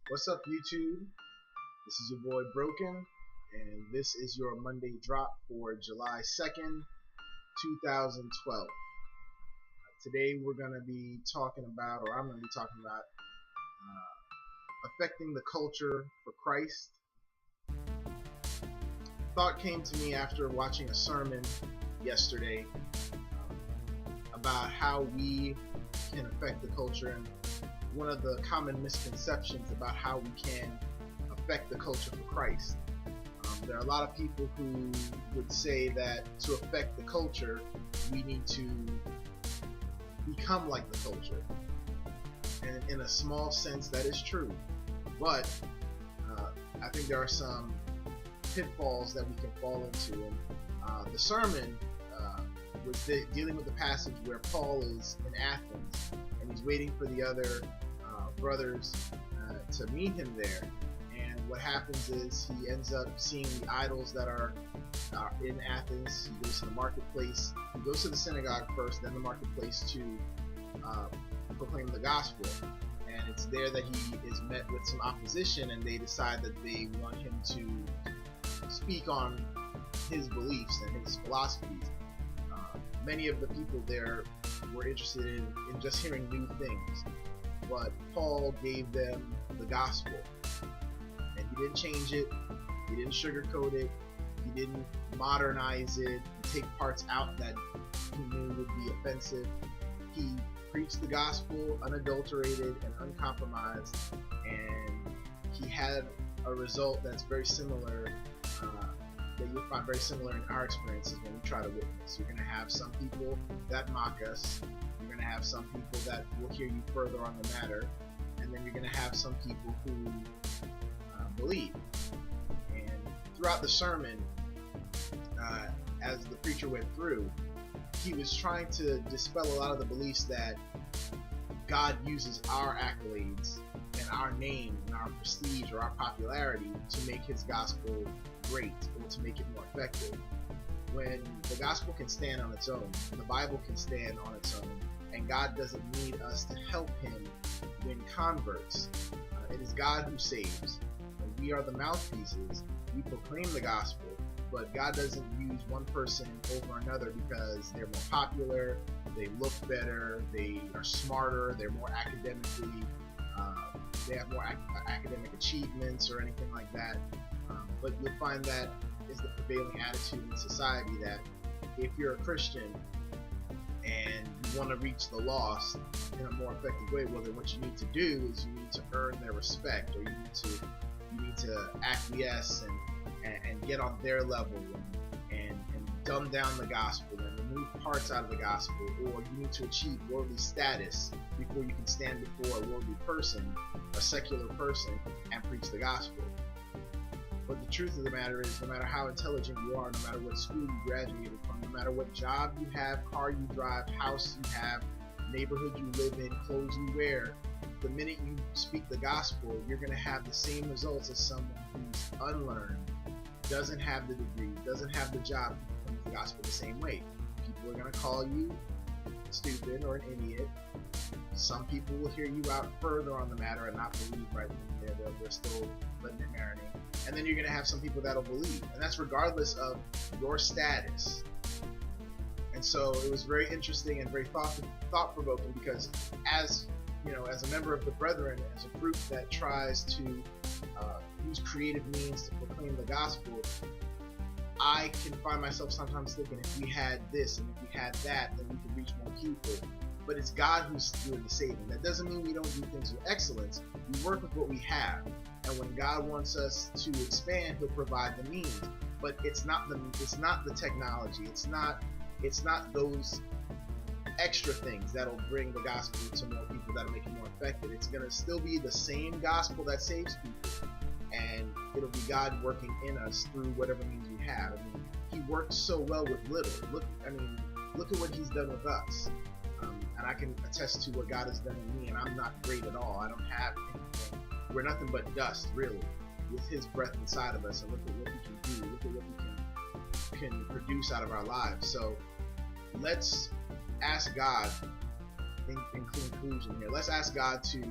What's up, YouTube? This is your boy Broken, and this is your Monday drop for July 2nd, 2012. Today we're going to be talking about, or I'm going to be talking about, affecting the culture for Christ. Thought came to me after watching a sermon yesterday about how we can affect the culture, and one of the common misconceptions about how we can affect the culture for Christ. There are a lot of people who would say that to affect the culture, we need to become like the culture. And in a small sense, that is true. But I think there are some pitfalls that we can fall into. And the sermon was dealing with the passage where Paul is in Athens and he's waiting for the other brothers to meet him there. And what happens is he ends up seeing the idols that are in Athens. He goes to the marketplace. He goes to the synagogue first, then the marketplace to proclaim the gospel. And it's there that he is met with some opposition, and they decide that they want him to speak on his beliefs and his philosophies. Many of the people there were interested in just hearing new things, but Paul gave them the gospel. And he didn't change it, he didn't sugarcoat it, he didn't modernize it, take parts out that he knew would be offensive. He preached the gospel unadulterated and uncompromised, and he had a result that's very similar, that you'll find very similar in our experiences when we try to witness. You're going to have some people that mock us, you're going to have some people that will hear you further on the matter, and then you're going to have some people who believe. And throughout the sermon, as the preacher went through, he was trying to dispel a lot of the beliefs that God uses our accolades and our name and our prestige or our popularity to make his gospel great or to make it more effective. When the gospel can stand on its own, the Bible can stand on its own, and God doesn't need us to help him win converts. It is God who saves. We are the mouthpieces. We proclaim the gospel, but God doesn't use one person over another because they're more popular, they look better, they are smarter, they're more academically, they have more academic achievements or anything like that. But you'll find that is the prevailing attitude in society, that if you're a Christian and you want to reach the lost in a more effective way, well, then what you need to do is you need to earn their respect, or you need to acquiesce and get on their level and dumb down the gospel and remove parts out of the gospel, or you need to achieve worldly status before you can stand before a worldly person, a secular person, and preach the gospel. But the truth of the matter is, no matter how intelligent you are, no matter what school you graduated from, no matter what job you have, car you drive, house you have, neighborhood you live in, clothes you wear, the minute you speak the gospel, you're going to have the same results as someone who's unlearned, doesn't have the degree, doesn't have the job, who proclaims the gospel the same way. People are going to call you stupid or an idiot. Some people will hear you out further on the matter and not believe right then and there. They're still letting it marinate. And then you're going to have some people that'll believe, and that's regardless of your status. And so it was very interesting and very thought-provoking, because as a member of the Brethren, as a group that tries to use creative means to proclaim the gospel, I can find myself sometimes thinking, if we had this and if we had that, then we could reach more people. But it's God who's doing the saving. That doesn't mean we don't do things with excellence. We work with what we have. And when God wants us to expand, he'll provide the means. But it's not the technology. It's not those extra things that'll bring the gospel to more people, that'll make it more effective. It's going to still be the same gospel that saves people, and it'll be God working in us through whatever means we have. I mean, he works so well with little. Look at what he's done with us. And I can attest to what God has done in me, and I'm not great at all. I don't have anything. We're nothing but dust, really, with his breath inside of us, and look at what we can do, look at what we can produce out of our lives. So let's ask God, in conclusion here, let's ask God to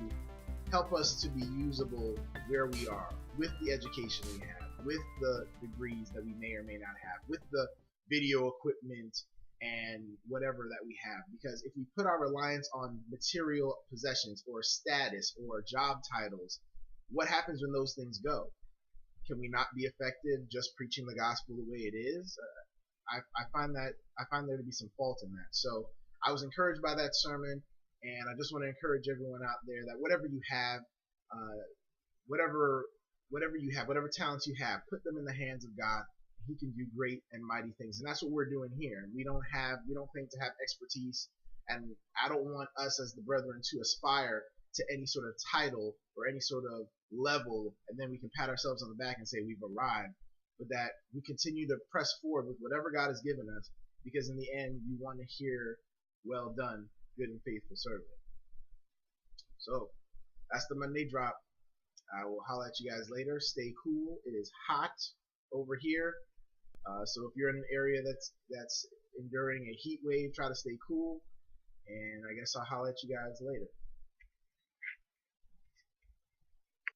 help us to be usable where we are, with the education we have, with the degrees that we may or may not have, with the video equipment and whatever that we have. Because if we put our reliance on material possessions or status or job titles, what happens when those things go? Can we not be effective just preaching the gospel the way it is? I find there to be some fault in that. So I was encouraged by that sermon, and I just want to encourage everyone out there that whatever you have, whatever you have, whatever talents you have, put them in the hands of God. He can do great and mighty things, and that's what we're doing here. We don't claim to have expertise, and I don't want us as the brethren to aspire to any sort of title or any sort of level, and then we can pat ourselves on the back and say we've arrived. But that we continue to press forward with whatever God has given us, because in the end, we want to hear, "Well done, good and faithful servant." So that's the Monday drop. I will holler at you guys later. Stay cool. It is hot over here. So if you're in an area that's enduring a heat wave, try to stay cool. And I guess I'll holler at you guys later.